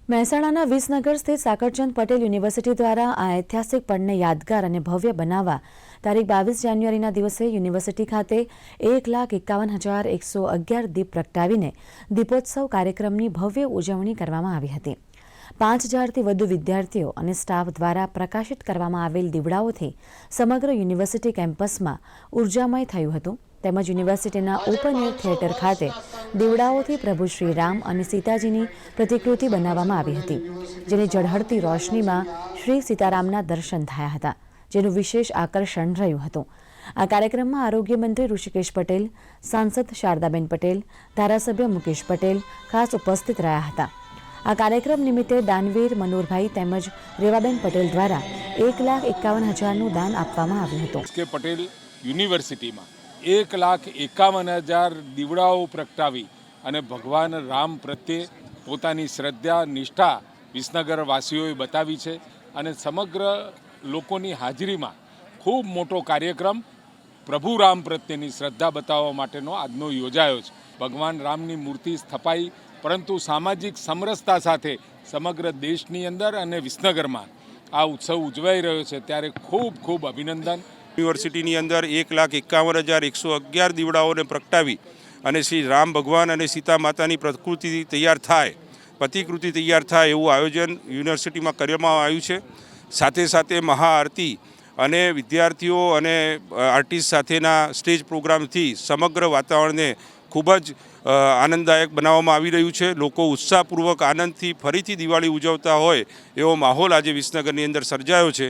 મહેસાણાના વિસનગર સ્થિત સાકરચંદ પટેલ યુનિવર્સિટી દ્વારા આ ઐતિહાસિક પળને યાદગાર અને ભવ્ય બનાવવા તારીખ 22 જાન્યુઆરીના દિવસે યુનિવર્સિટી ખાતે 1,51,111 દીપ પ્રગટાવીને દીપોત્સવ કાર્યક્રમની ભવ્ય ઉજવણી કરવામાં આવી હતી। 5,000થી વધુ વિદ્યાર્થીઓ અને સ્ટાફ દ્વારા પ્રકાશિત કરવામાં આવેલ દીવડાઓથી સમગ્ર યુનિવર્સિટી કેમ્પસમાં ઉર્જામય થયું હતું। તેમજ યુનિવર્સિટીના ઓપન એર થિયેટર ખાતે દીવડાઓથી પ્રભુ શ્રી રામ અને સીતાજીની પ્રતિકૃતિ બનાવવામાં આવી હતી, જેની ઝળહળતી રોશનીમાં શ્રી સીતારામના દર્શન થયા હતા, જેનું વિશેષ આકર્ષણ રહ્યું હતું। આ કાર્યક્રમમાં આરોગ્ય મંત્રી ઋષિકેશ પટેલ, સાંસદ શારદાબેન પટેલ, ધારાસભ્ય મુકેશ પટેલ ખાસ ઉપસ્થિત રહ્યા હતા। આ કાર્યક્રમ નિમિત્તે દાનવીર મનોહરભાઈ તેમજ રેવાબેન પટેલ દ્વારા 1,51,000નું દાન આપવામાં આવ્યું હતું। કે પટેલ યુનિવર્સિટીમાં 1,51,000 દીવડાઓ પ્રગટાવી અને ભગવાન રામ પ્રત્યે પોતાની શ્રદ્ધા નિષ્ઠા વિસનગર વાસીઓએ બતાવી છે અને સમગ્ર લોકોની હાજરીમાં ખૂબ મોટો કાર્યક્રમ પ્રભુ રામ પ્રત્યેની શ્રદ્ધા બતાવવા માટેનો આજનો યોજાયો છે। ભગવાન રામની મૂર્તિ સ્થપાઈ, પરંતુ સામાજિક સમરસતા સાથે સમગ્ર દેશની અંદર અને વિસનગરમાં આ ઉત્સવ ઉજવાઈ રહ્યો છે, ત્યારે ખૂબ ખૂબ અભિનંદન। યુનિવર્સિટીની અંદર 1,51,111 દીવડાઓને પ્રગટાવી અને શ્રી રામ ભગવાન અને સીતા માતાની પ્રતિકૃતિ તૈયાર થાય એવું આયોજન યુનિવર્સિટીમાં કરવામાં આવ્યું છે। સાથે સાથે મહાઆરતી અને વિદ્યાર્થીઓ અને આર્ટિસ્ટ સાથેના સ્ટેજ પ્રોગ્રામથી સમગ્ર વાતાવરણને ખૂબ જ આનંદદાયક બનાવવામાં આવી રહ્યું છે। લોકો ઉત્સાહપૂર્વક આનંદથી ફરીથી દિવાળી ઉજવતા હોય એવો માહોલ આજે વિસનગરની અંદર સર્જાયો છે।